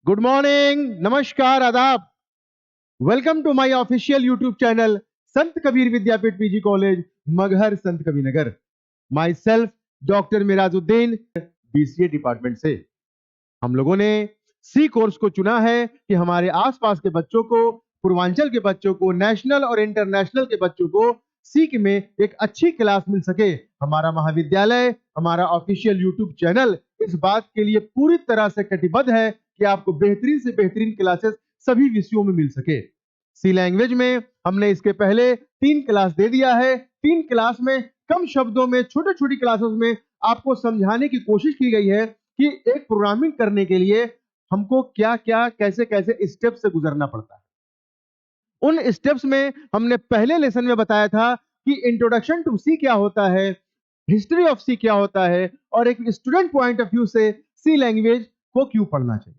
Good morning, नमस्कार, आदाब। Welcome to my official YouTube channel Sant Kabir Vidyapeeth PG college Maghar Sant Kabir Nagar. My self doctor Mirajuddin, BCA department से। हम लोगों ने सी कोर्स को चुना है कि हमारे आसपास के बच्चों को, पूर्वांचल के बच्चों को, नेशनल और इंटरनेशनल के बच्चों को सी में एक अच्छी क्लास मिल सके। हमारा महाविद्यालय, हमारा ऑफिशियल यूट्यूब चैनल इस बात के लिए पूरी तरह से कटिबद्ध है कि आपको बेहतरीन से बेहतरीन क्लासेस सभी विषयों में मिल सके। सी लैंग्वेज में हमने इसके पहले 3 क्लास दे दिया है। 3 क्लास में कम शब्दों में, छोटी छोटी क्लासेस में आपको समझाने की कोशिश की गई है कि एक प्रोग्रामिंग करने के लिए हमको क्या क्या, कैसे कैसे स्टेप से गुजरना पड़ता है। उन स्टेप्स में हमने पहले लेसन में बताया था कि इंट्रोडक्शन टू सी क्या होता है, हिस्ट्री ऑफ सी क्या होता है, और एक स्टूडेंट पॉइंट ऑफ व्यू से सी लैंग्वेज को क्यों पढ़ना चाहिए।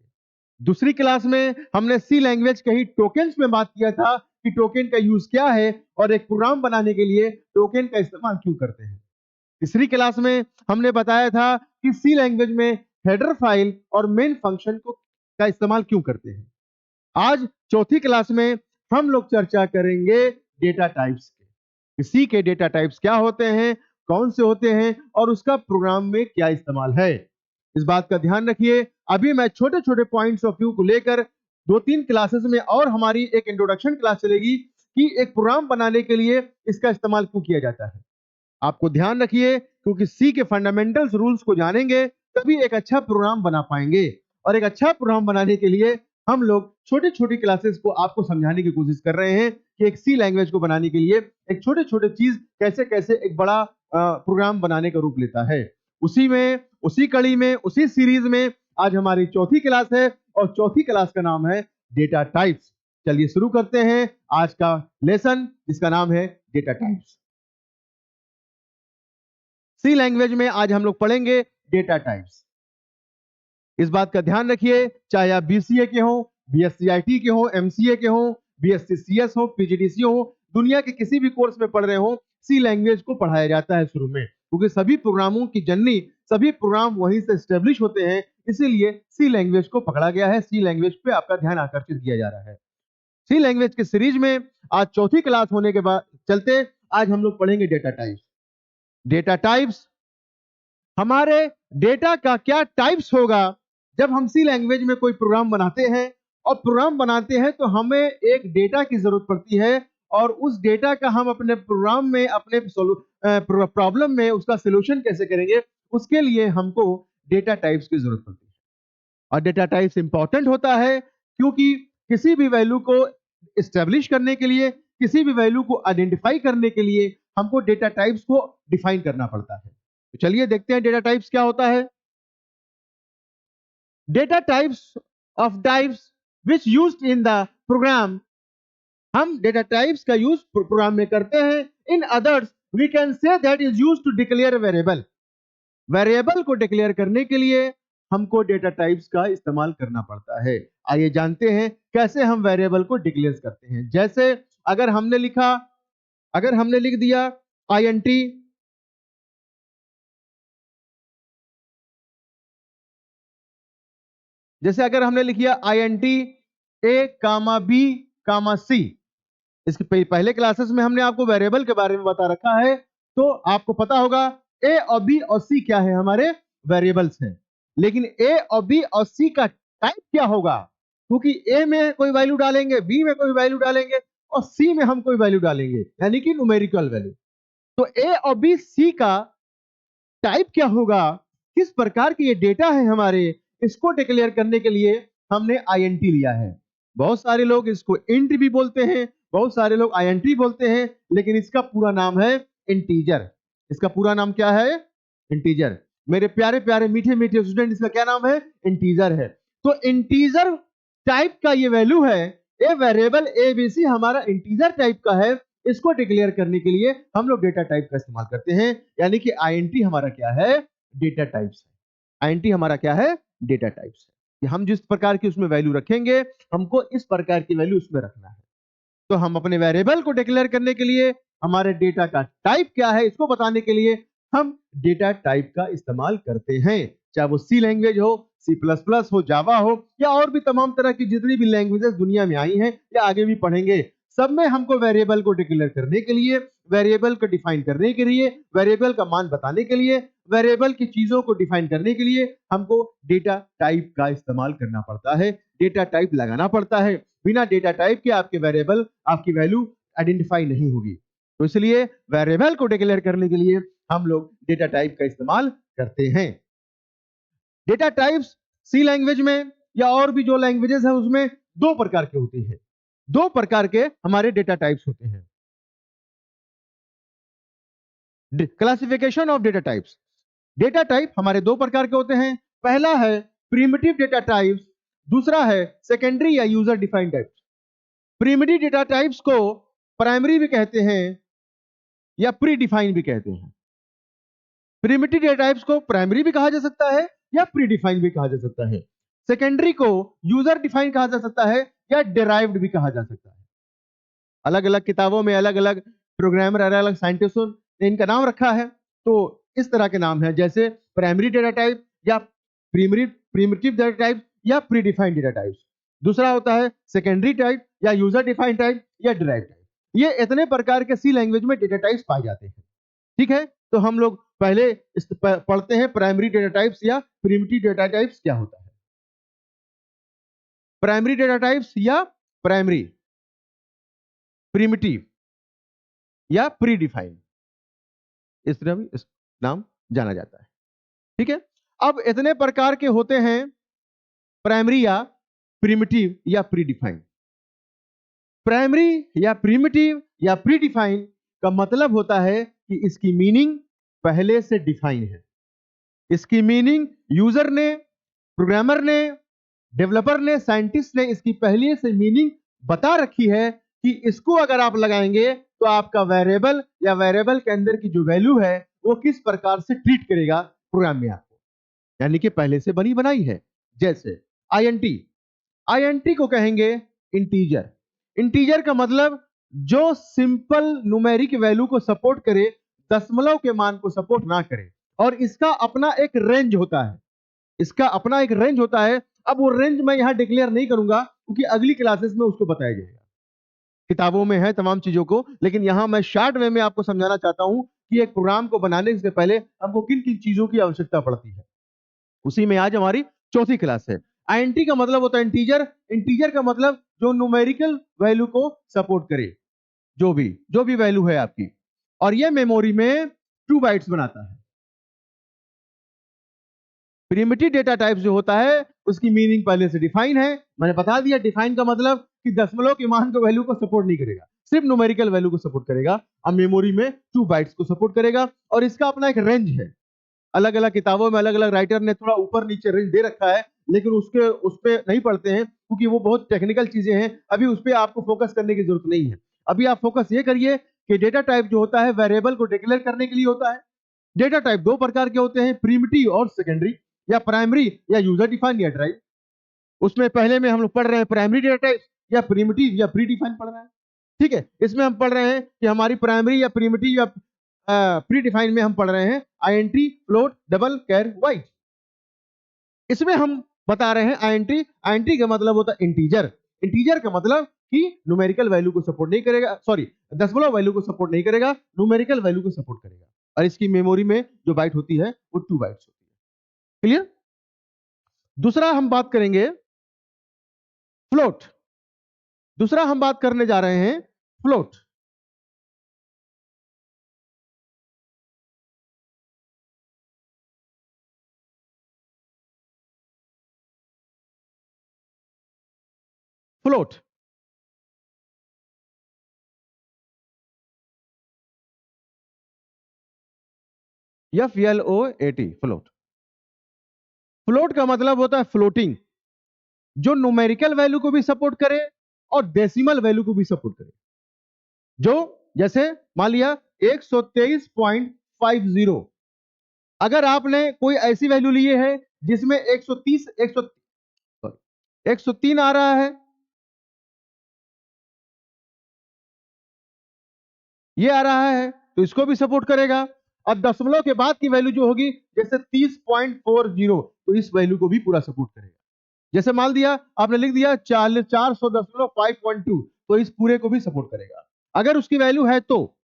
दूसरी क्लास में हमने सी लैंग्वेज के ही टोकन्स में बात किया था कि टोकन का यूज क्या है और एक प्रोग्राम बनाने के लिए टोकन का इस्तेमाल क्यों करते हैं। तीसरी क्लास में हमने बताया था कि सी लैंग्वेज में हेडर फाइल और मेन फंक्शन को का इस्तेमाल क्यों करते हैं। आज चौथी क्लास में हम लोग चर्चा करेंगे डेटा टाइप्स के। सी के डेटा टाइप्स क्या होते हैं, कौन से होते हैं और उसका प्रोग्राम में क्या इस्तेमाल है। इस बात का ध्यान रखिए। अभी मैं छोटे छोटे पॉइंट्स ऑफ व्यू को लेकर 2-3 क्लासेस में और हमारी एक इंट्रोडक्शन क्लास चलेगी कि एक प्रोग्राम बनाने के लिए इसका इस्तेमाल क्यों किया जाता है। आपको ध्यान रखिए, क्योंकि सी के फंडामेंटल्स रूल्स को जानेंगे तभी एक अच्छा प्रोग्राम बना पाएंगे। और एक अच्छा प्रोग्राम बनाने के लिए हम लोग छोटी छोटी क्लासेस को आपको समझाने की कोशिश कर रहे हैं कि एक सी लैंग्वेज को बनाने के लिए एक छोटे छोटे चीज कैसे कैसे एक बड़ा प्रोग्राम बनाने का रूप लेता है। उसी में, उसी कड़ी में, उसी सीरीज में आज हमारी चौथी क्लास है और चौथी क्लास का नाम है डेटा टाइप्स। चलिए शुरू करते हैं आज का लेसन, जिसका नाम है डेटा टाइप्स। सी लैंग्वेज में आज हम लोग पढ़ेंगे डेटा टाइप्स। इस बात का ध्यान रखिए, चाहे आप बीसीए के हो, बीएससी आईटी के हो, एमसीए के हो, बीएससी सीएस हो, पीजीडीसी हो, दुनिया के किसी भी कोर्स में पढ़ रहे हो, सी लैंग्वेज को पढ़ाया जाता है शुरू में, क्योंकि सभी प्रोग्रामों की जननी, सभी प्रोग्राम वहीं से एस्टेब्लिश होते हैं। इसीलिए सी लैंग्वेज को पकड़ा गया है, सी लैंग्वेज पे आपका ध्यान आकर्षित किया जा रहा है। सी लैंग्वेज के सीरीज में आज चौथी क्लास होने के बाद चलते आज हम लोग पढ़ेंगे डेटा टाइप्स। डेटा टाइप्स, हमारे डेटा का क्या टाइप्स होगा। जब हम सी लैंग्वेज में कोई प्रोग्राम बनाते हैं और प्रोग्राम बनाते हैं तो हमें एक डेटा की जरूरत पड़ती है, और उस डेटा का हम अपने प्रोग्राम में, अपने प्रॉब्लम में उसका सोल्यूशन कैसे करेंगे, उसके लिए हमको डेटा टाइप्स की जरूरत पड़ती है। और डेटा टाइप्स इंपॉर्टेंट होता है क्योंकि किसी भी वैल्यू को एस्टेब्लिश करने के लिए, किसी भी वैल्यू को आइडेंटिफाई करने के लिए हमको डेटा टाइप्स को डिफाइन करना पड़ता है। तो चलिए देखते हैं डेटा टाइप्स क्या होता है। Data types of types which used in the program, हम डेटा टाइप्स का यूज प्रोग्राम में करते हैं। In others we can say that is used to declare variable. Variable को डिक्लेयर करने के लिए हमको डेटा टाइप्स का इस्तेमाल करना पड़ता है। आइए जानते हैं कैसे हम वेरिएबल को डिक्लेयर करते हैं। जैसे अगर हमने लिख दिया INT, जैसे अगर हमने लिख दिया INT A, B, C। इसके पहले क्लासेस में हमने आपको वेरिएबल के बारे में बता रखा है, तो आपको पता होगा A और B और C क्या है, हमारे वेरिएबल्स हैं। लेकिन A और B और C का टाइप क्या होगा, क्योंकि A में कोई वैल्यू डालेंगे, B में कोई वैल्यू डालेंगे और C में हम कोई वैल्यू डालेंगे, यानी कि न्यूमेरिकल वैल्यू। तो A और B C का टाइप क्या होगा, किस प्रकार के ये डेटा है हमारे, इसको डिक्लेयर करने के लिए हमने INT लिया है। बहुत सारे लोग इसको इंट भी बोलते हैं, बहुत सारे लोग INT बोलते हैं, लेकिन इसका पूरा नाम है इंटीजर। इसका पूरा नाम क्या है? इंटीजर। मेरे प्यारे प्यारे मीठे मीठे स्टूडेंट, इसका क्या नाम है? इंटीजर है। तो इंटीजर टाइप का ये वैल्यू है, ये वेरिएबल ABC हमारा इंटीजर टाइप का है। इसको डिक्लेयर करने के लिए हम लोग डेटा टाइप का इस्तेमाल करते हैं, यानी कि INT हमारा क्या है? डेटा टाइप्स है। INT हमारा क्या है? डेटा टाइप्स है कि हम जिस प्रकार की उसमें वैल्यू रखेंगे, हमको इस प्रकार की वैल्यू उसमें रखना है। तो हम अपने वेरिएबल को डिक्लेयर करने के लिए, हमारे डेटा का टाइप क्या है इसको बताने के लिए हम डेटा टाइप का इस्तेमाल करते हैं। चाहे वो सी लैंग्वेज हो, सी प्लस प्लस हो, जावा हो, या और भी तमाम तरह की जितनी भी लैंग्वेजेस दुनिया में आई हैं या आगे भी पढ़ेंगे, सब में हमको वेरिएबल को डिक्लेयर करने के लिए, वेरिएबल को डिफाइन करने के लिए, वेरिएबल का मान बताने के लिए, वेरिएबल की चीजों को डिफाइन करने के लिए हमको डेटा टाइप का इस्तेमाल करना पड़ता है, डेटा टाइप लगाना पड़ता है। बिना डेटा टाइप के आपके वेरिएबल, आपकी वैल्यू आइडेंटिफाई नहीं होगी। तो इसलिए वेरिएबल को डिक्लेयर करने के लिए हम लोग डेटा टाइप का इस्तेमाल करते हैं। डेटा टाइप्स सी लैंग्वेज में या और भी जो लैंग्वेजेस है उसमें दो प्रकार के होते हैं। दो प्रकार के हमारे डेटा टाइप्स होते हैं। Classification of data types. Data type हमारे दो प्रकार के होते हैं। पहला है प्रिमिटिव डेटा टाइप्स, दूसरा है सेकेंडरी या user defined types. Primitive data types को प्राइमरी भी कहते हैं या प्री डिफाइन भी कहते हैं। प्रिमिटिव डेटा टाइप्स को प्राइमरी भी कहा जा सकता है या प्री डिफाइन भी कहा जा सकता है। सेकेंडरी को यूजर डिफाइन कहा जा सकता है या डिराइव्ड भी कहा जा सकता है। अलग अलग किताबों में अलग अलग प्रोग्रामर, अलग अलग साइंटिस्टों ने इनका नाम रखा है। तो इस तरह के नाम है, जैसे प्राइमरी डेटा टाइप या प्रिमिटिव डेटा टाइप या प्री डिफाइंड डेटा टाइप। दूसरा होता है सेकेंडरी टाइप या यूजर डिफाइंड टाइप या डिराइव्ड टाइप। ये इतने प्रकार के सी लैंग्वेज में डेटा टाइप्स पाए जाते हैं। ठीक है, तो हम लोग पहले पढ़ते हैं प्राइमरी डेटा टाइप्स या प्रिमिटिव डेटा टाइप्स क्या होता है। प्राइमरी डेटा टाइप्स या प्राइमरी, प्रिमिटिव या प्री डिफाइंड, इस तरह भी इस नाम जाना जाता है। ठीक है, अब इतने प्रकार के होते हैं प्राइमरी या प्रिमिटिव या प्री डिफाइंड। प्राइमरी या प्रिमिटिव या प्री डिफाइंड का मतलब होता है कि इसकी मीनिंग पहले से डिफाइन है। इसकी मीनिंग यूजर ने, प्रोग्रामर ने, डेवलपर ने, साइंटिस्ट ने इसकी पहले से मीनिंग बता रखी है कि इसको अगर आप लगाएंगे तो आपका वेरिएबल या वेरिएबल के अंदर की जो वैल्यू है वो किस प्रकार से ट्रीट करेगा प्रोग्राम में आपको, यानी कि पहले से बनी बनाई है। जैसे आईएनटी, आईएनटी को कहेंगे इंटीजर। इंटीजर का मतलब जो सिंपल न्यूमेरिक वैल्यू को सपोर्ट करे, दशमलव के मान को सपोर्ट ना करे, और इसका अपना एक रेंज होता है। इसका अपना एक रेंज होता है। अब वो रेंज मैं यहां डिक्लेयर नहीं करूंगा क्योंकि अगली क्लासेस में उसको बताया जाएगा, किताबों में है तमाम चीजों को, लेकिन यहां मैं शॉर्ट वे में आपको समझाना चाहता हूं कि एक प्रोग्राम को बनाने से पहले हमको किन किन चीजों की आवश्यकता पड़ती है। उसी में आज हमारी चौथी क्लास है। आईएनटी का मतलब होता है इंटीजर। इंटीजर का मतलब जो न्यूमेरिकल वैल्यू को सपोर्ट करे, जो भी वैल्यू है आपकी, और यह मेमोरी में 2 बाइट्स बनाता है। प्रिमिटिव डेटा टाइप जो होता है उसकी मीनिंग पहले से डिफाइन है, मैंने बता दिया। डिफाइन का मतलब कि दशमलव के मान को वैल्यू को सपोर्ट नहीं करेगा, सिर्फ न्यूमेरिकल वैल्यू को सपोर्ट करेगा, और मेमोरी में 2 बाइट्स को सपोर्ट करेगा, और इसका अपना एक रेंज है। अलग अलग किताबों में अलग अलग राइटर ने थोड़ा ऊपर नीचे रेंज दे रखा है, लेकिन उस पर नहीं पढ़ते हैं क्योंकि वो बहुत टेक्निकल चीजें हैं। अभी उस पर आपको फोकस करने की जरूरत नहीं है। अभी आप फोकस ये करिए कि डेटा टाइप जो होता है वेरिएबल को डिक्लेयर करने के लिए होता है। डेटा टाइप दो प्रकार के होते हैं, प्रिमिटिव और सेकेंडरी, या प्राइमरी या यूजर डिफाइंड या ड्राइव। उसमें पहले में हम लोग पढ़ रहे हैं प्राइमरी डेटा टाइप या प्रिमिटिव या प्री डिफाइंड पढ़ रहे हैं। ठीक है, इसमें हम पढ़ रहे हैं कि हमारी प्राइमरी या प्रिमिटिव या प्री डिफाइंड में हम पढ़ रहे हैं आईएनटी, फ्लोट, डबल, कैर, वाइट। इसमें हम बता रहे हैं आईएनटी। आईएनटी का मतलब होता है इंटीजर। इंटीजर का मतलब कि न्यूमेरिकल वैल्यू को सपोर्ट नहीं करेगा, सॉरी, दशमलव वैल्यू को सपोर्ट नहीं करेगा, न्यूमेरिकल वैल्यू को सपोर्ट करेगा, और इसकी मेमोरी में जो बाइट होती है वो 2 बाइट्स होती है। क्लियर? दूसरा हम बात करेंगे फ्लोट। दूसरा हम बात करने जा रहे हैं float. Float FLOAT, float. Float का मतलब होता है फ्लोटिंग, जो न्यूमेरिकल वैल्यू को भी सपोर्ट करे और डेसिमल वैल्यू को भी सपोर्ट करे। जो जैसे मान लिया 123.50, अगर आपने कोई ऐसी वैल्यू लिए है जिसमें 130 103 आ रहा है, ये आ रहा है, तो इसको भी सपोर्ट करेगा। अब दशमलव के बाद की वैल्यू जो होगी जैसे 30.40, तो इस वैल्यू को भी पूरा सपोर्ट करेगा। जैसे मान लिया आपने लिख दिया 400.5.2, तो इस पूरे को भी सपोर्ट करेगा। अगर उसकी वैल्यू है तो,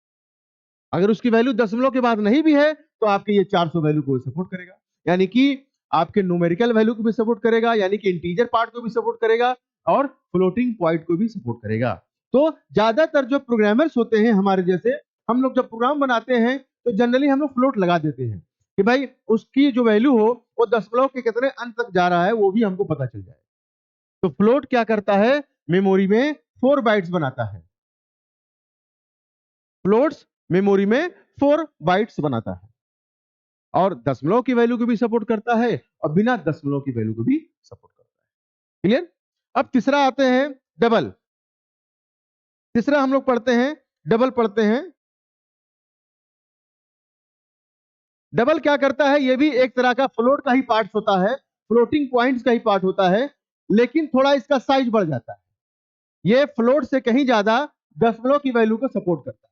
अगर उसकी वैल्यू दशमलव के बाद नहीं भी है तो आपके ये 400 वैल्यू को सपोर्ट करेगा, यानी कि आपके न्यूमेरिकल वैल्यू को भी सपोर्ट करेगा, यानी कि इंटीजर पार्ट को भी सपोर्ट करेगा और फ्लोटिंग पॉइंट को भी सपोर्ट करेगा। तो ज्यादातर जो प्रोग्रामर्स होते हैं हमारे जैसे, हम लोग जब प्रोग्राम बनाते हैं तो जनरली हम लोग फ्लोट लगा देते हैं कि भाई उसकी जो वैल्यू हो वो दशमलव के कितने अंत तक जा रहा है वो भी हमको पता चल जाए। तो फ्लोट क्या करता है, मेमोरी में 4 बाइट्स बनाता है। फ्लोट्स मेमोरी में 4 बाइट्स बनाता है और दशमलव की वैल्यू को भी सपोर्ट करता है और बिना दशमलव की वैल्यू को भी सपोर्ट करता है। क्लियर? अब तीसरा आते हैं डबल। तीसरा हम लोग पढ़ते हैं डबल, पढ़ते हैं। डबल क्या करता है, यह भी एक तरह का फ्लोट का ही पार्ट होता है, फ्लोटिंग पॉइंट्स का ही पार्ट होता है, लेकिन थोड़ा इसका साइज बढ़ जाता है। यह फ्लोट से कहीं ज्यादा दशमलव की वैल्यू को सपोर्ट करता है,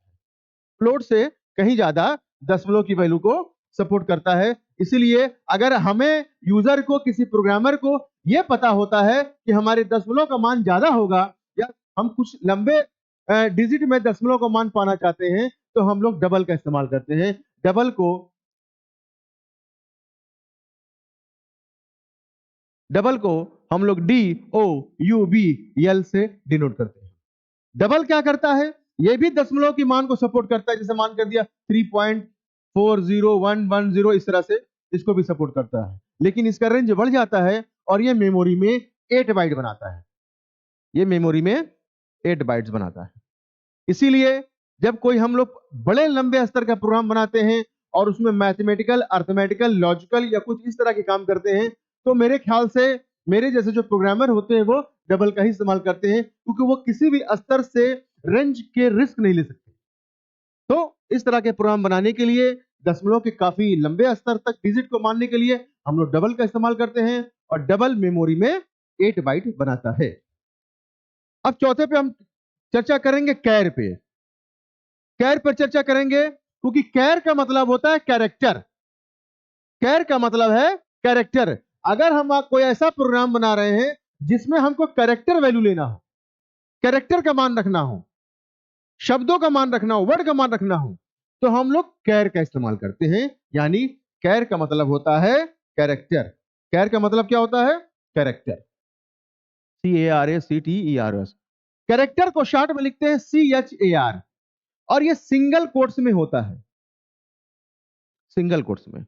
फ्लोट से कहीं ज्यादा दशमलव की वैल्यू को सपोर्ट करता है। इसीलिए अगर हमें यूजर को, किसी प्रोग्रामर को यह पता होता है कि हमारे दशमलव का मान ज्यादा होगा या हम कुछ लंबे डिजिट में दशमलव का मान पाना चाहते हैं, तो हम लोग डबल का इस्तेमाल करते हैं। डबल को हम लोग DOUBL से डिनोट करते हैं। डबल क्या करता है, यह भी दशमलव की मान को सपोर्ट करता है, जैसे मान कर दिया 3.40110, इस तरह से इसको भी सपोर्ट करता है, लेकिन इसका रेंज बढ़ जाता है और यह मेमोरी में 8 बाइट बनाता है। यह मेमोरी में 8 बाइट्स बनाता है। इसीलिए जब कोई हम लोग बड़े लंबे स्तर का प्रोग्राम बनाते हैं और उसमें मैथमेटिकल, अर्थमेटिकल, लॉजिकल या कुछ इस तरह के काम करते हैं, तो मेरे ख्याल से मेरे जैसे जो प्रोग्रामर होते हैं वो डबल का ही इस्तेमाल करते हैं, क्योंकि वो किसी भी स्तर से रेंज के रिस्क नहीं ले सकते। तो इस तरह के प्रोग्राम बनाने के लिए, दशमलव के काफी लंबे स्तर तक डिजिट को मानने के लिए हम लोग डबल का इस्तेमाल करते हैं और डबल मेमोरी में 8 बाइट बनाता है। अब चौथे पे हम चर्चा करेंगे कैर पे। कैर पर चर्चा करेंगे क्योंकि कैर का मतलब होता है कैरेक्टर। कैर का मतलब है कैरेक्टर। अगर हम कोई ऐसा प्रोग्राम बना रहे हैं जिसमें हमको कैरेक्टर वैल्यू लेना हो, कैरेक्टर का मान रखना हो, शब्दों का मान रखना हो, वर्ड का मान रखना हो, तो हम लोग कैर का इस्तेमाल करते हैं। यानी कैर का मतलब होता है कैरेक्टर। कैर का मतलब क्या होता है, कैरेक्टर। CARACTER। कैरेक्टर को शॉर्ट में लिखते हैं CHAR और ये सिंगल कोट्स में होता है, सिंगल कोट्स में।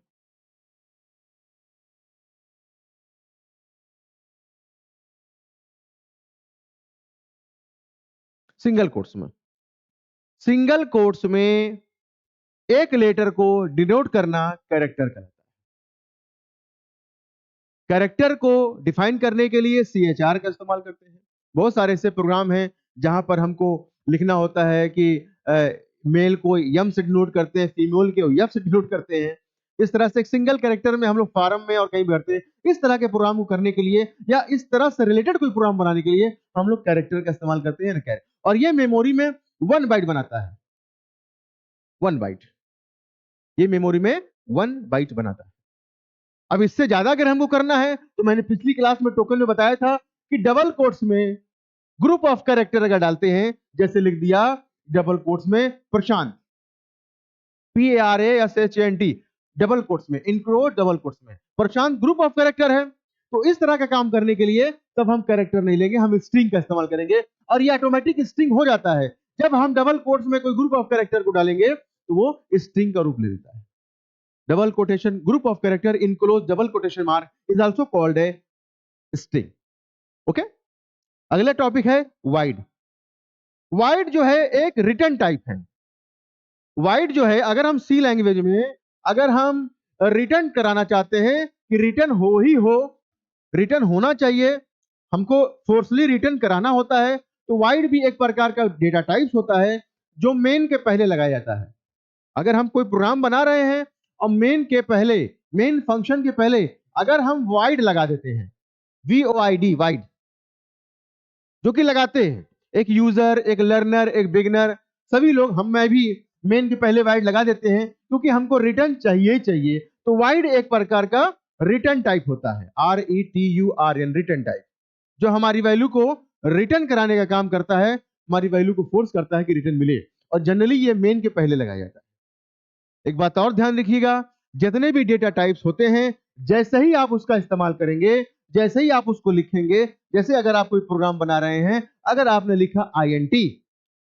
सिंगल कोट्स में, सिंगल कोट्स में एक लेटर को डिनोट करना कैरेक्टर कहलाता है। कैरेक्टर को डिफाइन करने के लिए CHR का इस्तेमाल करते हैं। बहुत सारे ऐसे प्रोग्राम हैं जहां पर हमको लिखना होता है कि मेल को यम से डिनोट करते हैं, फीमेल को यफ से डिनोट करते हैं। इस तरह से एक सिंगल कैरेक्टर में हम लोग फार्म में और कहीं भी करते हैं। इस तरह के प्रोग्राम को करने के लिए या इस तरह से रिलेटेड कोई प्रोग्राम बनाने के लिए हम लोग कैरेक्टर का इस्तेमाल करते हैं। और ये मेमोरी में 1 बाइट बनाता है, 1 बाइट। ये मेमोरी में 1 बाइट बनाता है। अब इससे ज्यादा अगर हमको करना है तो मैंने पिछली क्लास में टोकन में बताया था कि डबल कोट्स में ग्रुप ऑफ कैरेक्टर अगर डालते हैं, जैसे लिख दिया डबल कोट्स में प्रशांत, PARASHANT, डबल कोट्स में, इनक्लूड डबल कोट्स में प्रशांत ग्रुप ऑफ कैरेक्टर है। तो इस तरह का काम करने के लिए तब हम कैरेक्टर नहीं लेंगे, हम स्ट्रिंग का इस्तेमाल करेंगे और ये ऑटोमेटिक स्ट्रिंग हो जाता है। जब हम डबल कोट्स में कोई ग्रुप ऑफ कैरेक्टर को डालेंगे तो वो स्ट्रिंग का रूप ले लेता है। Double quotation group of character in close double quotation mark is also called a string. Okay, अगला टॉपिक है वाइड। वाइड जो है एक रिटर्न टाइप है। वाइड जो है, अगर हम सी लैंग्वेज में अगर हम रिटर्न कराना चाहते हैं कि रिटर्न हो ही हो, रिटर्न होना चाहिए, हमको फोर्सली रिटर्न कराना होता है, तो वाइड भी एक प्रकार का डेटा टाइप्स होता है जो मेन के पहले लगाया जाता है। अगर हम कोई प्रोग्राम बना रहे हैं और मेन के पहले, मेन फंक्शन के पहले अगर हम वाइड लगा देते हैं, VOID, वाइड, जो कि लगाते हैं एक यूजर, एक लर्नर, एक बिगनर, सभी लोग, मैं भी मेन के पहले वाइड लगा देते हैं क्योंकि हमको रिटर्न चाहिए ही चाहिए। तो वाइड एक प्रकार का रिटर्न टाइप होता है, RETURN, रिटर्न टाइप, जो हमारी वैल्यू को रिटर्न कराने का काम करता है, हमारी वैल्यू को फोर्स करता है कि रिटर्न मिले, और जनरली ये मेन के पहले लगाया जाता है। एक बात और ध्यान रखिएगा, जितने भी डेटा टाइप्स होते हैं, जैसे ही आप उसका इस्तेमाल करेंगे, जैसे ही आप उसको लिखेंगे, जैसे अगर आप कोई प्रोग्राम बना रहे हैं, अगर आपने लिखा INT,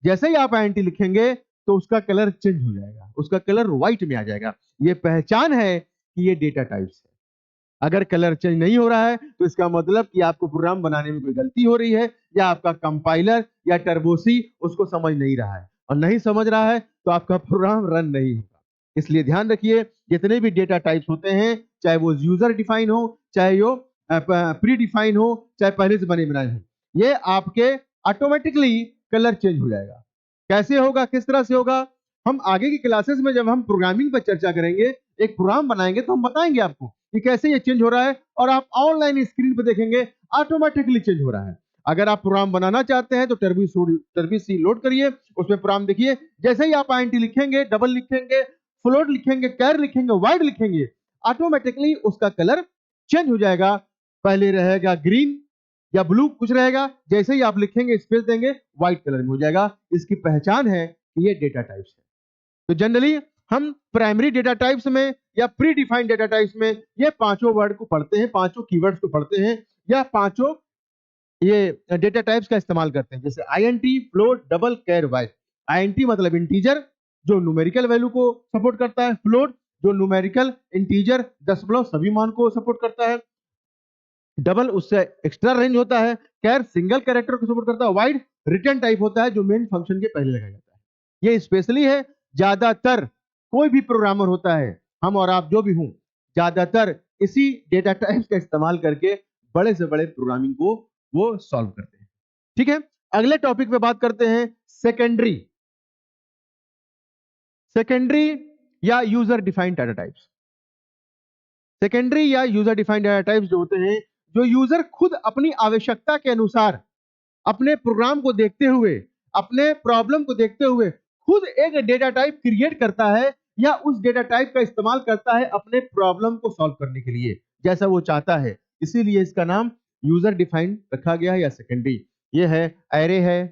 जैसे ही आप INT लिखेंगे तो उसका कलर चेंज हो जाएगा, उसका कलर व्हाइट में आ जाएगा। ये पहचान है कि ये डेटा टाइप्स है। अगर कलर चेंज नहीं हो रहा है तो इसका मतलब कि आपको प्रोग्राम बनाने में कोई गलती हो रही है, या आपका कंपाइलर या टर्बोसी उसको समझ नहीं रहा है, और नहीं समझ रहा है तो आपका प्रोग्राम रन नहीं होगा। इसलिए ध्यान रखिए, जितने भी डेटा टाइप्स होते हैं, चाहे वो यूजर डिफाइन हो, चाहे वो प्री डिफाइन हो, चाहे पहले से बने बनाए हो, ये आपके ऑटोमेटिकली कलर चेंज हो जाएगा। कैसे होगा, किस तरह से होगा, हम आगे की क्लासेस में जब हम प्रोग्रामिंग पर चर्चा करेंगे, एक प्रोग्राम बनाएंगे तो हम बताएंगे आपको कि कैसे ये चेंज हो रहा है, और आप ऑनलाइन स्क्रीन पर देखेंगे ऑटोमेटिकली चेंज हो रहा है। अगर आप प्रोग्राम बनाना चाहते हैं तो टर्बी लोड करिए, उसमें प्रोग्राम देखिए, जैसे ही आप INT लिखेंगे, डबल लिखेंगे, फ्लोट लिखेंगे, कैर लिखेंगे, वाइड लिखेंगे, ऑटोमेटिकली उसका कलर चेंज हो जाएगा। पहले रहेगा ग्रीन या ब्लू कुछ रहेगा, जैसे ही आप लिखेंगे, स्पेस देंगे, व्हाइट कलर में हो जाएगा। इसकी पहचान है कि ये डेटा टाइप्स है। तो जनरली हम प्राइमरी डेटा टाइप्स में या प्री डिफाइंड डेटा टाइप्स में ये पांचों वर्ड को पढ़ते हैं, पांचों कीवर्ड्स को पढ़ते हैं, या पांचों ये डेटा टाइप्स का इस्तेमाल करते हैं, जैसे INT, फ्लोट, डबल, कैर, वाइड। INT मतलब इंटीजर, जो न्यूमेरिकल वैल्यू को सपोर्ट करता है, फ्लोट जो न्यूमेरिकल, इंटीजर, दशमलव सभी मान को सपोर्ट करता है, डबल उससे एक्स्ट्रा रेंज होता है, कैर सिंगल कैरेक्टर को सपोर्ट करता है, वाइड रिटर्न टाइप होता है जो मेन फंक्शन के पहले लगाया जाता है। ये स्पेशली है, ज्यादातर कोई भी प्रोग्रामर होता है, हम और आप जो भी हूं, ज्यादातर इसी डेटा टाइप्स का इस्तेमाल करके बड़े से बड़े प्रोग्रामिंग को वो सॉल्व करते हैं। ठीक है, अगले टॉपिक पे बात करते हैं सेकेंडरी। सेकेंडरी या user defined data types. Secondary या यूजर डिफाइंड डाटा टाइप्स जो होते हैं, जो यूजर खुद अपनी आवश्यकता के अनुसार, अपने प्रोग्राम को देखते हुए, अपने प्रॉब्लम को देखते हुए खुद एक डेटा टाइप क्रिएट करता है, या उस डेटा टाइप का इस्तेमाल करता है अपने प्रॉब्लम को सॉल्व करने के लिए, जैसा वो चाहता है। इसीलिए इसका नाम यूजर डिफाइंड रखा गया है, या सेकेंडरी। ये है एरे है,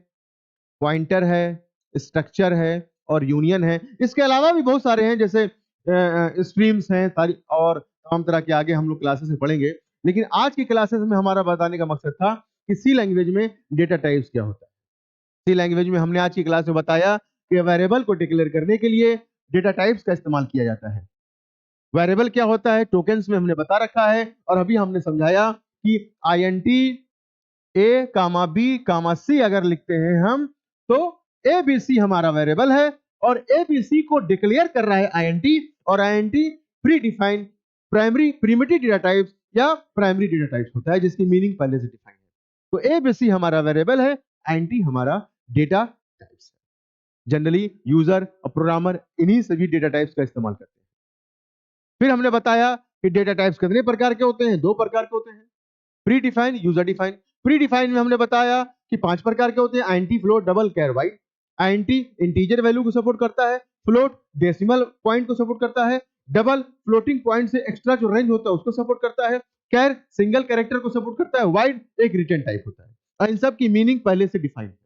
पॉइंटर है, स्ट्रक्चर है, और यूनियन है। इसके अलावा भी बहुत सारे हैं, जैसे स्ट्रीम्स हैं सारी, और तमाम तरह के आगे हम लोग क्लासेस में पढ़ेंगे। लेकिन आज की क्लासेस में हमारा बताने का मकसद था कि सी लैंग्वेज में डेटा टाइप्स क्या होता है। सी लैंग्वेज में हमने आज की क्लास में बताया कि वेरिएबल को डिक्लेयर करने के लिए डेटा टाइप्स का इस्तेमाल किया जाता है। वेरिएबल क्या होता है, टोकन्स में हमने बता रखा है, और अभी हमने समझाया कि INT A, B, C अगर लिखते हैं हम, तो ABC हमारा वेरिएबल है, और ABC को डिक्लेयर कर रहा है INT, और INT pre defined primary primitive data types या प्राइमरी डेटा टाइप्स होता है, जिसकी मीनिंग पहले से डिफाइंड है। तो ABC हमारा वेरिएबल है, INT हमारा डेटा टाइप्स है। जनरली यूजर और प्रोग्रामर इन्हीं सभी डेटा टाइप्स का इस्तेमाल करते हैं। फिर हमने बताया कि डेटा टाइप्स कितने प्रकार के होते हैं, 2 प्रकार के होते हैं, pre defined, user defined. Pre defined में हमने बताया कि 5 प्रकार के होते हैं, INT, फ्लोट, डबल, कैर, वाइड। INT इंटीजर वैल्यू को सपोर्ट करता है, फ्लोट डेसिमल पॉइंट को सपोर्ट करता है, डबल फ्लोटिंग पॉइंट से एक्स्ट्रा जो रेंज होता है उसको सपोर्ट करता है, कैर सिंगल कैरेक्टर को सपोर्ट करता है, वाइड एक रिटर्न टाइप होता है, और इन सब की मीनिंग पहले से डिफाइंड है।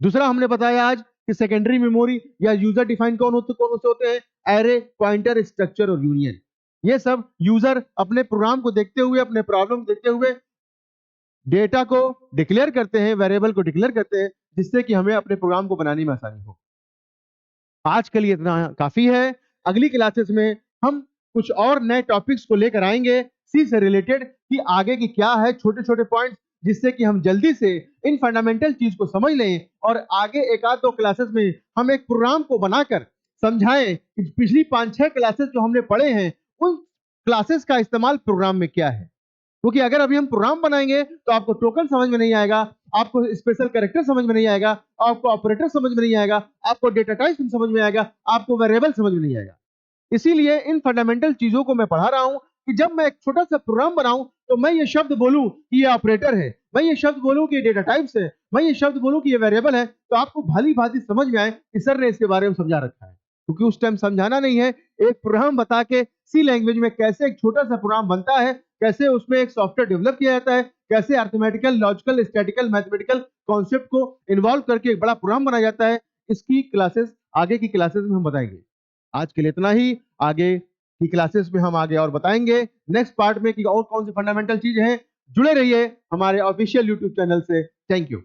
दूसरा हमने बताया आज कि सेकेंडरी मेमोरी या यूजर डिफाइंड कौन से होते हैं, एरे, पॉइंटर, स्ट्रक्चर और यूनियन। ये सब यूजर अपने प्रोग्राम को देखते हुए, अपने प्रॉब्लम को देखते हुए डेटा को डिक्लेयर करते हैं, वेरिएबल को डिक्लेयर करते हैं, जिससे कि हमें अपने प्रोग्राम को बनाने में आसानी हो। आज के लिए इतना काफी है। अगली क्लासेस में हम कुछ और नए टॉपिक्स को लेकर आएंगे सी से रिलेटेड, कि आगे की क्या है छोटे छोटे पॉइंट्स, जिससे कि हम जल्दी से इन फंडामेंटल चीज को समझ लें, और आगे एक आध दो क्लासेस में हम एक प्रोग्राम को बनाकर समझाएं कि पिछली 5-6 क्लासेस जो हमने पढ़े हैं, उन क्लासेस का इस्तेमाल प्रोग्राम में क्या है। क्योंकि अगर अभी हम प्रोग्राम बनाएंगे तो आपको टोकन समझ में नहीं आएगा, आपको स्पेशल कैरेक्टर समझ में नहीं आएगा, आपको ऑपरेटर समझ में नहीं आएगा, आपको डेटा टाइप समझ में आएगा, आपको वेरिएबल समझ में नहीं आएगा। इसीलिए इन फंडामेंटल चीजों को मैं पढ़ा रहा हूं कि जब मैं एक छोटा सा प्रोग्राम बनाऊं तो मैं ये शब्द बोलूं कि ये ऑपरेटर है, मैं ये शब्द बोलूं कि ये डेटा टाइप्स है, मैं ये शब्द बोलूं कि ये वेरिएबल है, तो आपको भली भांति समझ में आए कि सर ने इसके बारे में समझा रखा है। क्योंकि उस टाइम समझाना नहीं है, एक प्रोग्राम बता के सी लैंग्वेज में कैसे एक छोटा सा प्रोग्राम बनता है, कैसे उसमें एक सॉफ्टवेयर डेवलप किया जाता है, कैसे arithmetical, logical, statistical, mathematical concept को इन्वॉल्व करके एक बड़ा प्रोग्राम बनाया जाता है। इसकी क्लासेस आगे की क्लासेस में हम बताएंगे। आज के लिए इतना ही, आगे की क्लासेस में हम आगे और बताएंगे नेक्स्ट पार्ट में कि और कौन सी फंडामेंटल चीज है। जुड़े रहिए हमारे ऑफिशियल यूट्यूब चैनल से। Thank you.